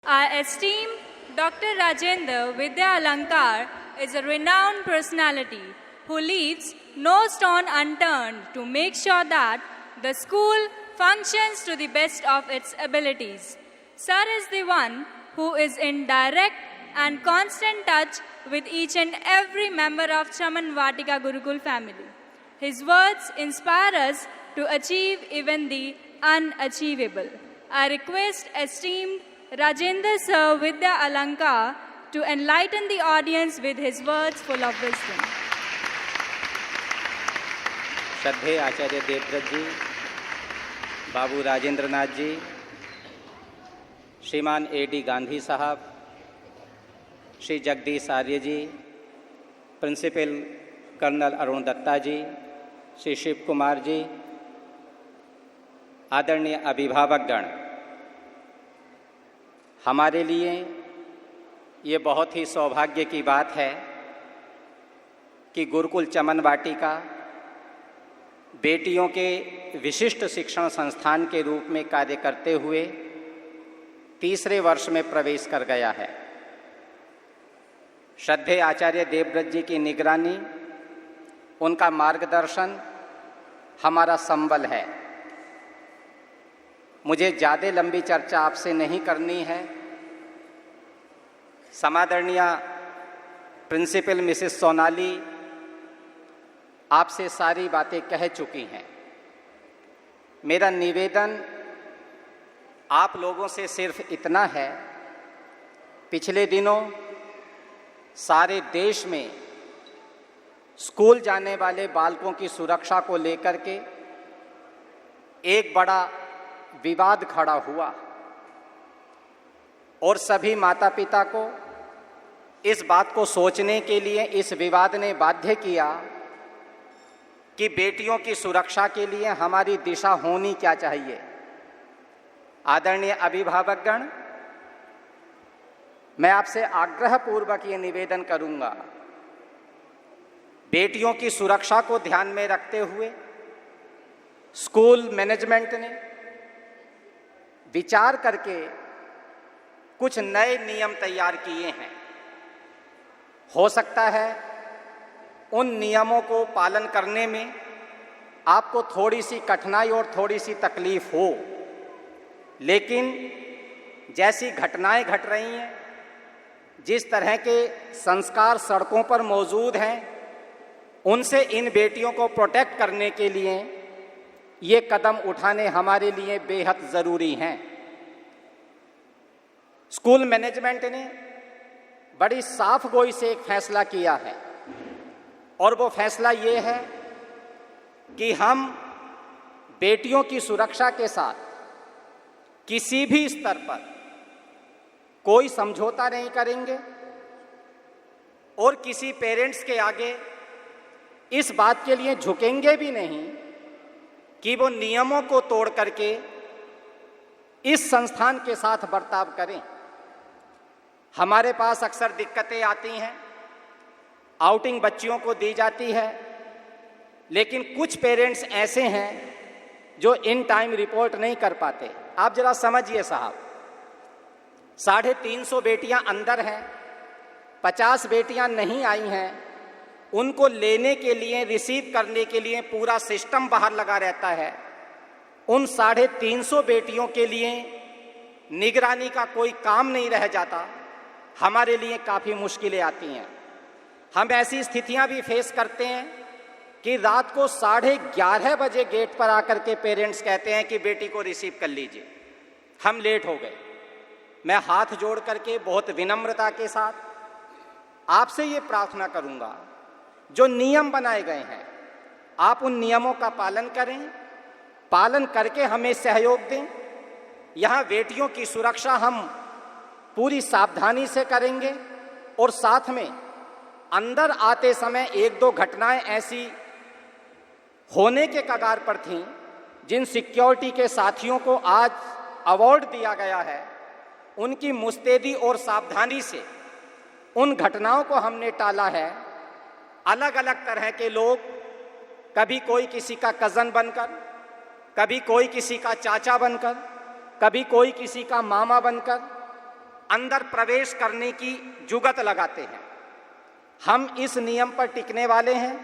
Our esteemed Dr. Rajendra Vidya Alankar is a renowned personality who leaves no stone unturned to make sure that the school functions to the best of its abilities. Sir is the one who is in direct and constant touch with each and every member of Chaman Vatika Gurukul family. His words inspire us to achieve even the unachievable. I request esteemed Rajendra Sir Vidya Alankar to enlighten the audience with his words full of wisdom. श्रद्धेय आचार्य देवव्रत जी, बाबू राजेंद्र नाथ जी, श्रीमान A.D. Gandhi साहब, श्री जगदीश आर्य जी, principal colonel Arun Dutta जी, श्री शिव कुमार जी, आदरणीय अभिभावकगण, हमारे लिए ये बहुत ही सौभाग्य की बात है कि गुरुकुल चमन वाटिका बेटियों के विशिष्ट शिक्षण संस्थान के रूप में कार्य करते हुए तीसरे वर्ष में प्रवेश कर गया है। श्रद्धेय आचार्य देवव्रत जी की निगरानी, उनका मार्गदर्शन हमारा संबल है। मुझे ज़्यादा लंबी चर्चा आपसे नहीं करनी है। समादरणीय प्रिंसिपल मिसेस सोनाली आपसे सारी बातें कह चुकी हैं। मेरा निवेदन आप लोगों से सिर्फ इतना है, पिछले दिनों सारे देश में स्कूल जाने वाले बालकों की सुरक्षा को लेकर के एक बड़ा विवाद खड़ा हुआ और सभी माता पिता को इस बात को सोचने के लिए इस विवाद ने बाध्य किया कि बेटियों की सुरक्षा के लिए हमारी दिशा होनी क्या चाहिए। आदरणीय अभिभावकगण, मैं आपसे आग्रहपूर्वक ये निवेदन करूंगा, बेटियों की सुरक्षा को ध्यान में रखते हुए स्कूल मैनेजमेंट ने विचार करके कुछ नए नियम तैयार किए हैं। हो सकता है उन नियमों को पालन करने में आपको थोड़ी सी कठिनाई और थोड़ी सी तकलीफ हो, लेकिन जैसी घटनाएं घट रही हैं, जिस तरह के संस्कार सड़कों पर मौजूद हैं, उनसे इन बेटियों को प्रोटेक्ट करने के लिए ये कदम उठाने हमारे लिए बेहद ज़रूरी हैं। स्कूल मैनेजमेंट ने बड़ी साफ गोई से एक फैसला किया है और वो फैसला ये है कि हम बेटियों की सुरक्षा के साथ किसी भी स्तर पर कोई समझौता नहीं करेंगे और किसी पेरेंट्स के आगे इस बात के लिए झुकेंगे भी नहीं कि वो नियमों को तोड़ करके इस संस्थान के साथ बर्ताव करें। हमारे पास अक्सर दिक्कतें आती हैं, आउटिंग बच्चियों को दी जाती है, लेकिन कुछ पेरेंट्स ऐसे हैं जो इन टाइम रिपोर्ट नहीं कर पाते। आप जरा समझिए साहब, 350 बेटियां अंदर हैं, 50 बेटियां नहीं आई हैं, उनको लेने के लिए, रिसीव करने के लिए पूरा सिस्टम बाहर लगा रहता है। उन 350 बेटियों के लिए निगरानी का कोई काम नहीं रह जाता। हमारे लिए काफ़ी मुश्किलें आती हैं। हम ऐसी स्थितियां भी फेस करते हैं कि रात को 11:30 बजे गेट पर आकर के पेरेंट्स कहते हैं कि बेटी को रिसीव कर लीजिए, हम लेट हो गए। मैं हाथ जोड़ करके बहुत विनम्रता के साथ आपसे ये प्रार्थना करूंगा, जो नियम बनाए गए हैं आप उन नियमों का पालन करें, पालन करके हमें सहयोग दें। यहाँ बेटियों की सुरक्षा हम पूरी सावधानी से करेंगे और साथ में अंदर आते समय 1-2 घटनाएं ऐसी होने के कगार पर थीं जिन सिक्योरिटी के साथियों को आज अवार्ड दिया गया है, उनकी मुस्तैदी और सावधानी से उन घटनाओं को हमने टाला है। अलग अलग तरह के लोग, कभी कोई किसी का कज़न बनकर, कभी कोई किसी का चाचा बनकर, कभी कोई किसी का मामा बनकर अंदर प्रवेश करने की जुगत लगाते हैं। हम इस नियम पर टिकने वाले हैं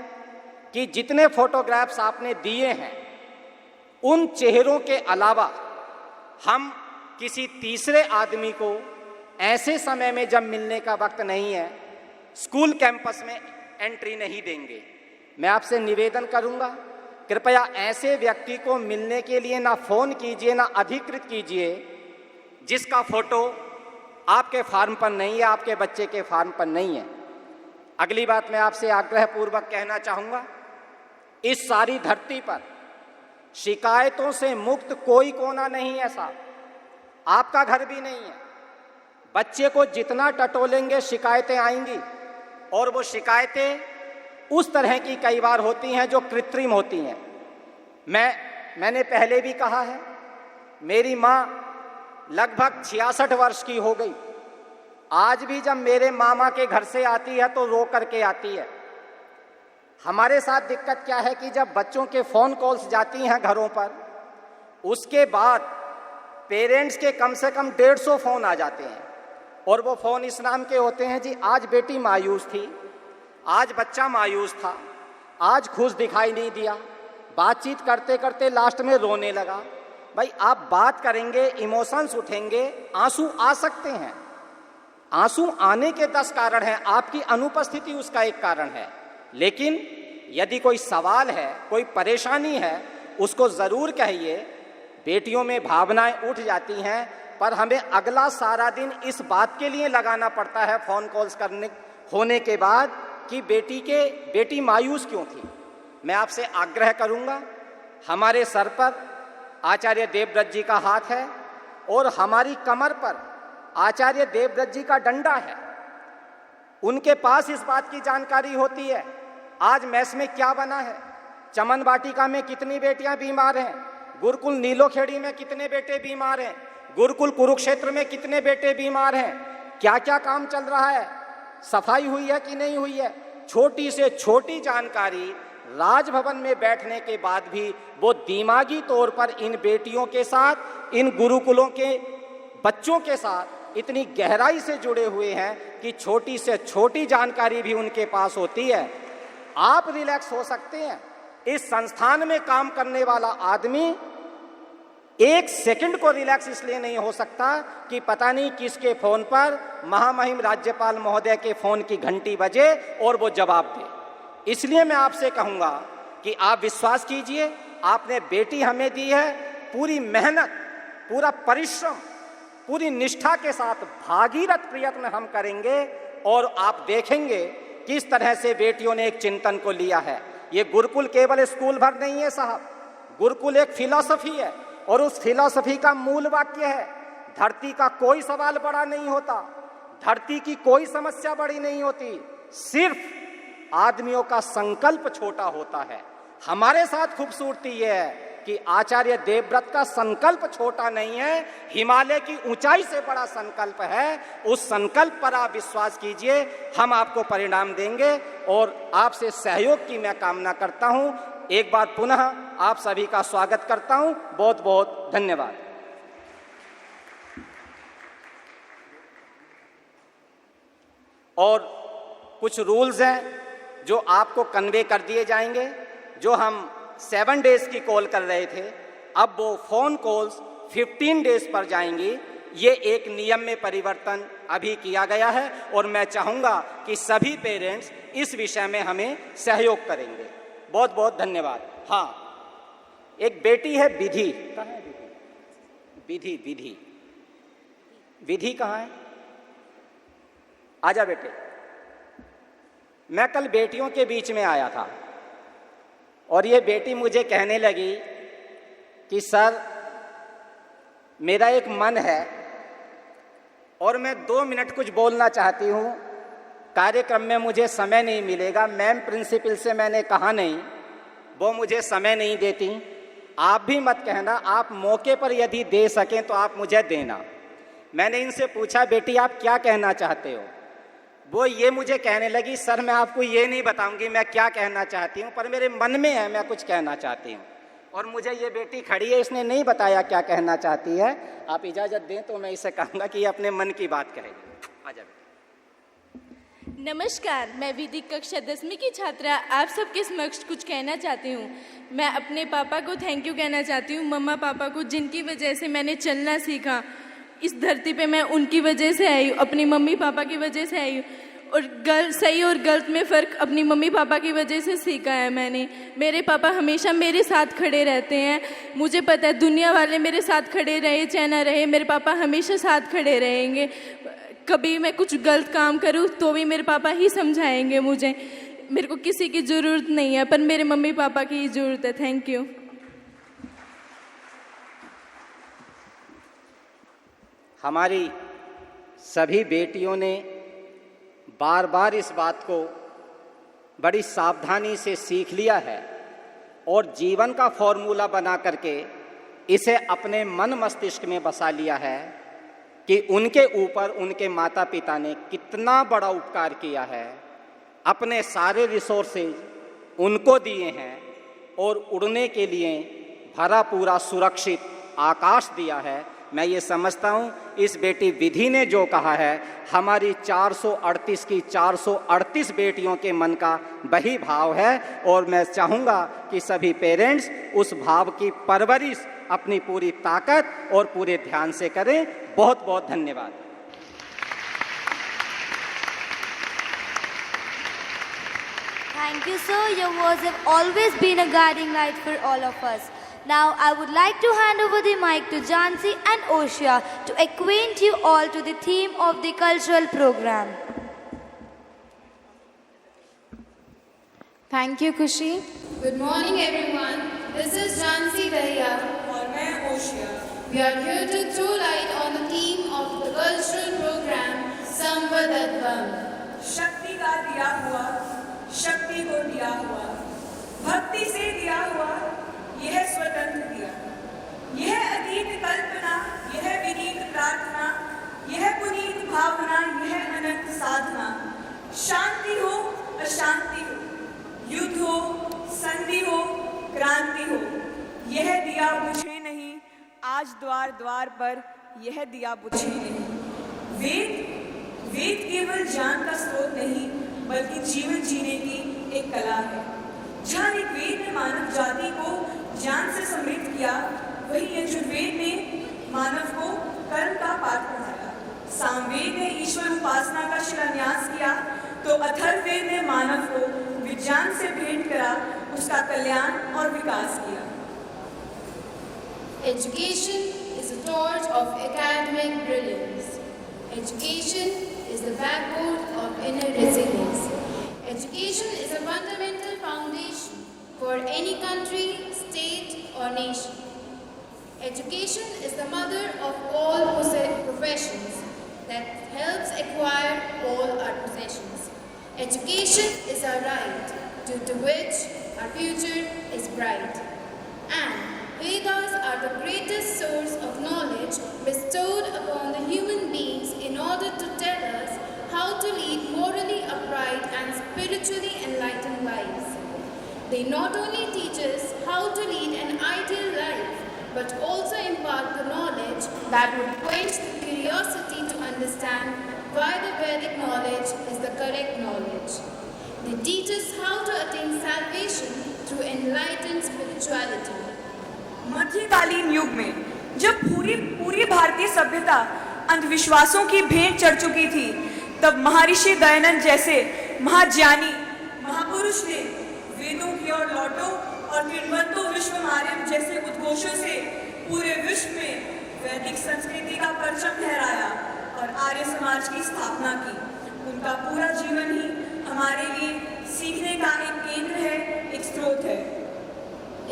कि जितने फोटोग्राफ्स आपने दिए हैं उन चेहरों के अलावा हम किसी तीसरे आदमी को ऐसे समय में जब मिलने का वक्त नहीं है स्कूल कैंपस में एंट्री नहीं देंगे। मैं आपसे निवेदन करूंगा, कृपया ऐसे व्यक्ति को मिलने के लिए ना फोन कीजिए ना अधिकृत कीजिए जिसका फोटो आपके फार्म पर नहीं है, आपके बच्चे के फार्म पर नहीं है। अगली बात मैं आपसे आग्रहपूर्वक कहना चाहूंगा, इस सारी धरती पर शिकायतों से मुक्त कोई कोना नहीं है साहब, आपका घर भी नहीं है। बच्चे को जितना टटोलेंगे शिकायतें आएंगी, और वो शिकायतें उस तरह की कई बार होती हैं जो कृत्रिम होती हैं। मैंने पहले भी कहा है, मेरी माँ लगभग 66 वर्ष की हो गई, आज भी जब मेरे मामा के घर से आती है तो रो करके आती है। हमारे साथ दिक्कत क्या है कि जब बच्चों के फ़ोन कॉल्स जाती हैं घरों पर, उसके बाद पेरेंट्स के कम से कम 150 फ़ोन आ जाते हैं, और वो फ़ोन इस नाम के होते हैं जी आज बेटी मायूस थी, आज बच्चा मायूस था, आज खुश दिखाई नहीं दिया, बातचीत करते करते लास्ट में रोने लगा। भाई आप बात करेंगे, इमोशंस उठेंगे, आंसू आ सकते हैं। आंसू आने के 10 कारण हैं, आपकी अनुपस्थिति उसका एक कारण है। लेकिन यदि कोई सवाल है, कोई परेशानी है, उसको ज़रूर कहिए। बेटियों में भावनाएं उठ जाती हैं, पर हमें अगला सारा दिन इस बात के लिए लगाना पड़ता है फ़ोन कॉल्स करने होने के बाद कि बेटी मायूस क्यों थी। मैं आपसे आग्रह करूंगा, हमारे सर पर आचार्य देवव्रत जी का हाथ है और हमारी कमर पर आचार्य देवव्रत जी का डंडा है। उनके पास इस बात की जानकारी होती है आज मैस में क्या बना है, चमन वाटिका में कितनी बेटियां बीमार हैं, गुरुकुल नीलोखेड़ी में कितने बेटे बीमार हैं, गुरुकुल कुरुक्षेत्र में कितने बेटे बीमार हैं, क्या क्या काम चल रहा है, सफाई हुई है कि नहीं हुई है। छोटी से छोटी जानकारी राजभवन में बैठने के बाद भी वो दिमागी तौर पर इन बेटियों के साथ, इन गुरुकुलों के बच्चों के साथ इतनी गहराई से जुड़े हुए हैं कि छोटी से छोटी जानकारी भी उनके पास होती है। आप रिलैक्स हो सकते हैं। इस संस्थान में काम करने वाला आदमी 1 सेकंड को रिलैक्स इसलिए नहीं हो सकता कि पता नहीं किसके फोन पर महामहिम राज्यपाल महोदय के फोन की घंटी बजे और वो जवाब दे। इसलिए मैं आपसे कहूंगा कि आप विश्वास कीजिए, आपने बेटी हमें दी है, पूरी मेहनत, पूरा परिश्रम, पूरी निष्ठा के साथ भागीरथ प्रयत्न हम करेंगे और आप देखेंगे किस तरह से बेटियों ने एक चिंतन को लिया है। ये गुरुकुल केवल स्कूल भर नहीं है साहब, गुरुकुल एक फिलॉसफी है और उस फिलॉसफी का मूल वाक्य है, धरती का कोई सवाल बड़ा नहीं होता, धरती की कोई समस्या बड़ी नहीं होती, सिर्फ आदमियों का संकल्प छोटा होता है। हमारे साथ खूबसूरती यह है कि आचार्य देवव्रत का संकल्प छोटा नहीं है, हिमालय की ऊंचाई से बड़ा संकल्प है। उस संकल्प पर आप विश्वास कीजिए, हम आपको परिणाम देंगे और आपसे सहयोग की मैं कामना करता हूं। एक बार पुनः आप सभी का स्वागत करता हूं। बहुत बहुत धन्यवाद। और कुछ रूल्स हैं जो आपको कन्वे कर दिए जाएंगे। जो हम 7 डेज की कॉल कर रहे थे, अब वो फ़ोन कॉल्स 15 डेज पर जाएंगी। ये एक नियम में परिवर्तन अभी किया गया है और मैं चाहूँगा कि सभी पेरेंट्स इस विषय में हमें सहयोग करेंगे। बहुत बहुत धन्यवाद। हाँ, एक बेटी है विधि। कहाँ है विधि? विधि विधि कहाँ है? आजा बेटे। मैं कल बेटियों के बीच में आया था और ये बेटी मुझे कहने लगी कि सर मेरा एक मन है और मैं 2 मिनट कुछ बोलना चाहती हूँ, कार्यक्रम में मुझे समय नहीं मिलेगा। मैम प्रिंसिपल से मैंने कहा नहीं, वो मुझे समय नहीं देती। आप भी मत कहना, आप मौके पर यदि दे सकें तो आप मुझे देना। मैंने इनसे पूछा बेटी आप क्या कहना चाहते हो? वो ये मुझे कहने लगी सर मैं आपको ये नहीं बताऊंगी मैं क्या कहना चाहती हूँ, पर मेरे मन में है मैं कुछ कहना चाहती हूँ। और मुझे ये बेटी खड़ी है, इसने नहीं बताया क्या कहना चाहती है। आप इजाज़त दें तो मैं इसे कहूँगा कि ये अपने मन की बात कहेगी। आ जाए। नमस्कार, मैं विधि कक्षा 10वीं की छात्रा आप सबके समक्ष कुछ कहना चाहती हूँ। मैं अपने पापा को थैंक यू कहना चाहती हूँ, मम्मा पापा को, जिनकी वजह से मैंने चलना सीखा। इस धरती पे मैं उनकी वजह से आई हूँ, अपनी मम्मी पापा की वजह से आई हूँ। और सही और गलत में फ़र्क अपनी मम्मी पापा की वजह से सीखा है मैंने। मेरे पापा हमेशा मेरे साथ खड़े रहते हैं। मुझे पता है दुनिया वाले मेरे साथ खड़े रहे चाहे ना रहे, मेरे पापा हमेशा साथ खड़े रहेंगे। कभी मैं कुछ गलत काम करूँ तो भी मेरे पापा ही समझाएंगे मुझे। मेरे को किसी की ज़रूरत नहीं है, पर मेरे मम्मी पापा की ही ज़रूरत है। Thank you. हमारी सभी बेटियों ने बार बार इस बात को बड़ी सावधानी से सीख लिया है और जीवन का फॉर्मूला बना करके इसे अपने मन मस्तिष्क में बसा लिया है कि उनके ऊपर उनके माता पिता ने कितना बड़ा उपकार किया है। अपने सारे रिसोर्सेज उनको दिए हैं और उड़ने के लिए भरा पूरा सुरक्षित आकाश दिया है। मैं ये समझता हूँ इस बेटी विधि ने जो कहा है, हमारी 438 की 438 बेटियों के मन का वही भाव है और मैं चाहूँगा कि सभी पेरेंट्स उस भाव की परवरिश अपनी पूरी ताकत और पूरे ध्यान से करें। बहुत बहुत धन्यवाद। Thank you, sir. Your words have always been a guiding light for all of us. Now, I would like to hand over the mic to Jansi and Oshia to acquaint you all to the theme of the cultural program. Thank you, Kushi. Good morning, everyone. This is Jansi Dahiya. और मैं ओशिया। We are here to throw light on the theme of the cultural program Samvadadvam. शक्ति का दिया हुआ, शक्ति को दिया हुआ, भक्ति से दिया हुआ, यह स्वतंत्र दिया, यह अतीत कल्पना, यह विनीत प्रार्थना, यह पुनीत भावना, यह अनंत साधना। शांति हो अशांति हो, युद्ध हो संधि हो क्रांति हो, यह दिया बुझे नहीं आज द्वार द्वार पर, यह दिया बुझे नहीं। वेद केवल ज्ञान का स्रोत नहीं बल्कि जीवन जीने की एक कला है। जहाँ ऋग्वेद ने मानव जाति को ज्ञान से समृद्ध किया, वही यजुर्वेद ने मानव को कर्म का पाठ पढ़ाया। सामवेद ने ईश्वर उपासना का शिलान्यास किया, तो अथर्ववेद ने मानव को विज्ञान से भेंट करा, उसका कल्याण और विकास किया। Education is a torch of academic brilliance. Education is the backbone of inner resilience. Education is a fundamental foundation for any country, state or nation. Education is the mother of all professions that helps acquire all our possessions. Education is our right, due to which our future is bright. And Vedas are the greatest source of knowledge bestowed upon the human beings in order to tell us how to lead morally upright and spiritually enlightened lives. They not only teach us how to lead an ideal life, but also impart the knowledge that would quench the curiosity to understand why the Vedic knowledge is the correct knowledge. They teach us how to attain salvation through enlightened spirituality. मध्यकालीन युग में जब पूरी भारतीय सभ्यता अंधविश्वासों की भेंट चढ़ चुकी थी, तब महर्षि दयानंद जैसे महाज्ञानी महापुरुष ने वेदों की ओर लौटो और किण्वन्तो विश्वमार्यम जैसे उद्घोषों से पूरे विश्व में वैदिक संस्कृति का परचम लहराया और आर्य समाज की स्थापना की। उनका पूरा जीवन ही हमारे लिए सीखने का एक केंद्र है, एक स्रोत है।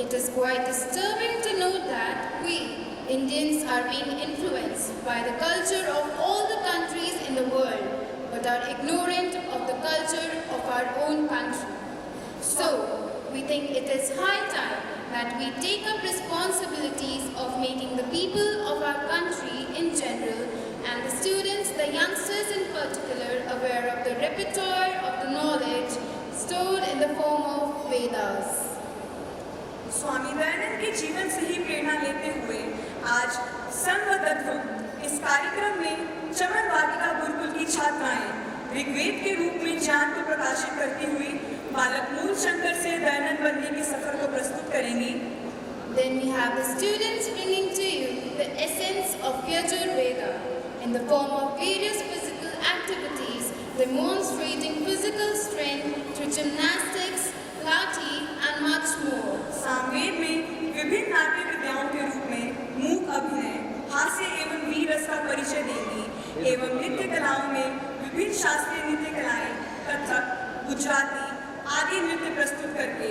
It is quite disturbing to note that we, Indians, are being influenced by the culture of all the countries in the world, but are ignorant of the culture of our own country. So, we think it is high time that we take up responsibilities of making the people of our country in general and the students, the youngsters in particular, aware of the repertoire of the knowledge stored in the form of Vedas. Swami Dayanand के जीवन से ही प्रेरणा लेते हुए आज संवदत्वम इस कार्यक्रम में चमन वाटिका गुरुकुल की छात्राएं ऋग्वेद के रूप में ज्ञान को प्रकाशित करती हुई बालक मूल शंकर से दयानंद बनने के सफर को प्रस्तुत करेंगी। Then we have the students bringing to you the essence of Yajurveda in the form of various physical activities demonstrating physical strength through gymnastics, karate and much more. Samaveda में विभिन्न नाट्य विद्याओं के रूप में मूक अभिनय, हास्य एवं वीर रस का परिचय देंगी एवं नृत्य कलाओं में विभिन्न शास्त्रीय नृत्य कलाएं, कथक, गुजराती आदि नृत्य प्रस्तुत करके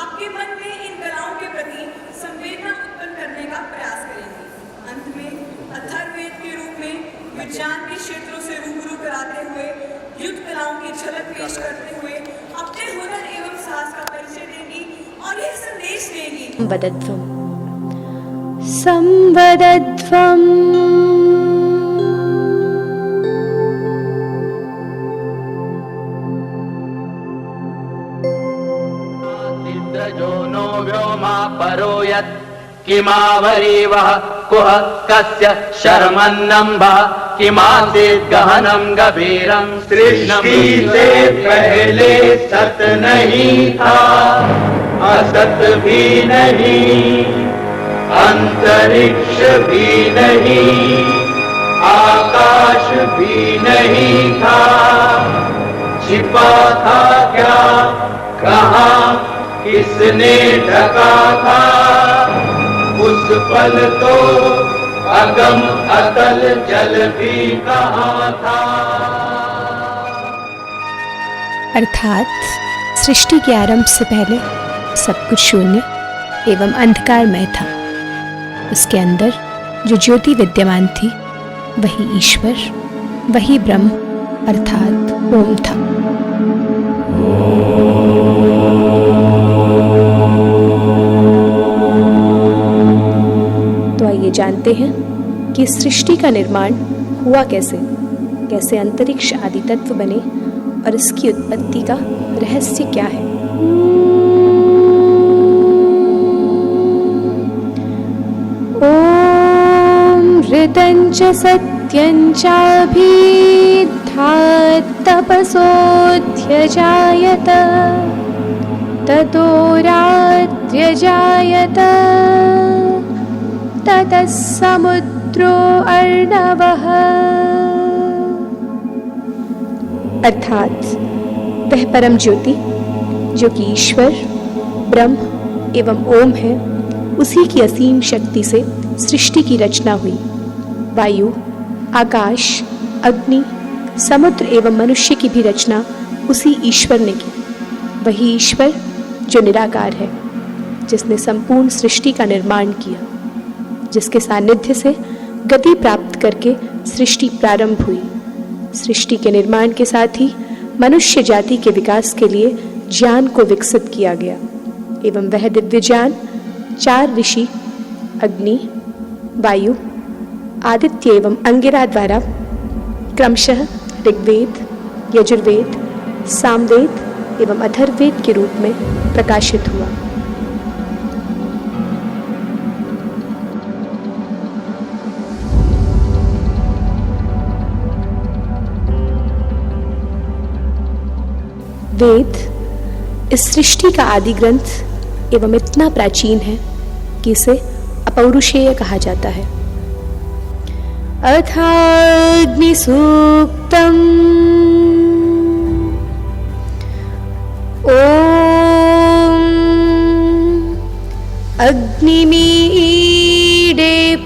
आपके मन में इन कलाओं के प्रति संवेदना उत्पन्न करने का प्रयास करेंगे। अंत में अथर्ववेद के रूप में विज्ञान के क्षेत्रों से रूबरू कराते हुए युद्ध कलाओं की झलक पेश करते हुए अपने हुनर एवं साहस का परिचय देंगी और यह संदेश देंगी। संवदध्वम् जो नो व्योमा परो यत् किमावरीवः कुह कस्य शर्मन्नम्भः किमासीत् गहनं गभीरं सृष्टि से पहले सत नहीं था, असत भी नहीं, अंतरिक्ष भी नहीं, आकाश भी नहीं था, छिपा था क्या, कहाँ, किसने ढका था, उस पल तो अगम अतल जल भी कहाँ था। अर्थात सृष्टि के आरंभ से पहले सब कुछ शून्य एवं अंधकारमय था। उसके अंदर जो ज्योति विद्यमान थी वही ईश्वर, वही ब्रह्म अर्थात ओम था। तो आइए जानते हैं कि सृष्टि का निर्माण हुआ कैसे, कैसे अंतरिक्ष आदि तत्व बने और इसकी उत्पत्ति का रहस्य क्या है। ओम हृदञ्च सत्यञ्च अभिधात् तपसोऽध्यजायत ततो रात्र्यजायत ततः समुद्रो अर्णवः। अर्थात वह परम ज्योति जो कि ईश्वर, ब्रह्म एवं ओम है, उसी की असीम शक्ति से सृष्टि की रचना हुई। वायु, आकाश, अग्नि, समुद्र एवं मनुष्य की भी रचना उसी ईश्वर ने की। वही ईश्वर जो निराकार है, जिसने संपूर्ण सृष्टि का निर्माण किया, जिसके सानिध्य से गति प्राप्त करके सृष्टि प्रारंभ हुई। सृष्टि के निर्माण के साथ ही मनुष्य जाति के विकास के लिए ज्ञान को विकसित किया गया एवं वह दिव्य ज्ञान 4 ऋषि अग्नि, वायु, आदित्य एवं अंगिरा द्वारा क्रमशः ऋग्वेद, यजुर्वेद, सामवेद एवं अथर्ववेद के रूप में प्रकाशित हुआ। वेद इस सृष्टि का आदि ग्रंथ एवं इतना प्राचीन है कि इसे अपौरुषेय कहा जाता है। अथाग्निसूक्तम् ओम अग्निमीडे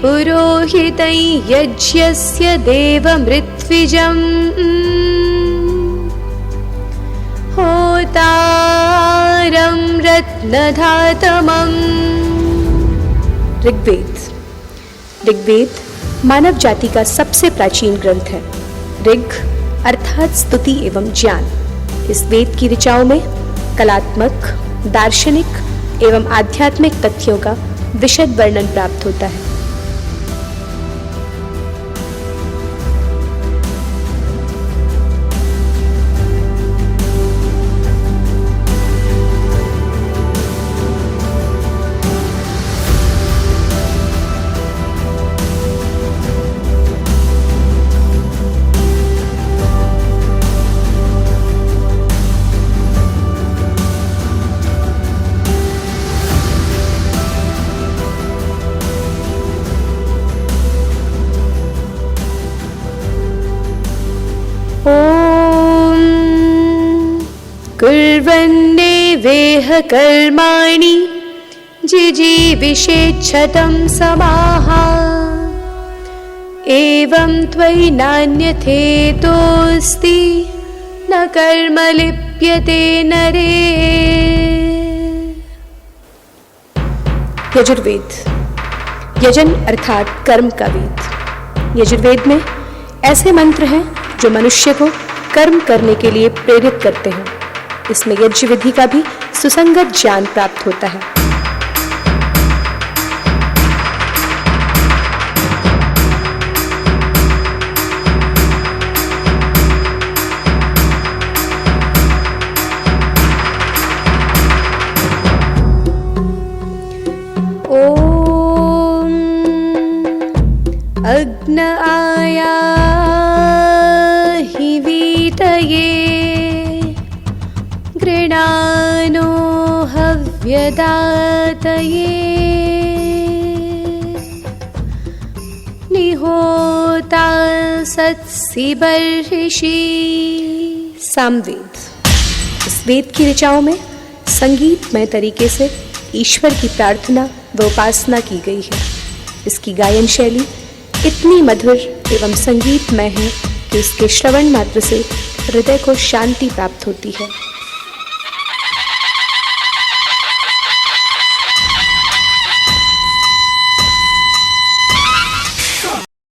पुरोहितं यज्ञस्य देवमृत्विजम् होतारं रत्नधातमम्। ऋग्वेद। ऋग्वेद मानव जाति का सबसे प्राचीन ग्रंथ है। ऋग अर्थात स्तुति एवं ज्ञान। इस वेद की ऋचाओं में कलात्मक, दार्शनिक एवं आध्यात्मिक तथ्यों का विशद वर्णन प्राप्त होता है। कुर्वन्नेवेह कर्माणि जिजीविषेच्छतं समाः एवं त्वयि नान्यथेतोऽस्ति न कर्म लिप्यते नरे। यजुर्वेद, यजन अर्थात कर्म का वेद। यजुर्वेद में ऐसे मंत्र हैं जो मनुष्य को कर्म करने के लिए प्रेरित करते हैं। इसमें यज्ञ विधि का भी सुसंगत ज्ञान प्राप्त होता है। अग्न आयाहि वीतये गृणानो हव्यदातये निहोता सत्सि बर्हिषि। सामवेद। इस वेद की ऋचाओं में संगीतमय तरीके से ईश्वर की प्रार्थना व उपासना की गई है। इसकी गायन शैली इतनी मधुर एवं संगीतमय है कि उसके श्रवण मात्र से हृदय को शांति प्राप्त होती है।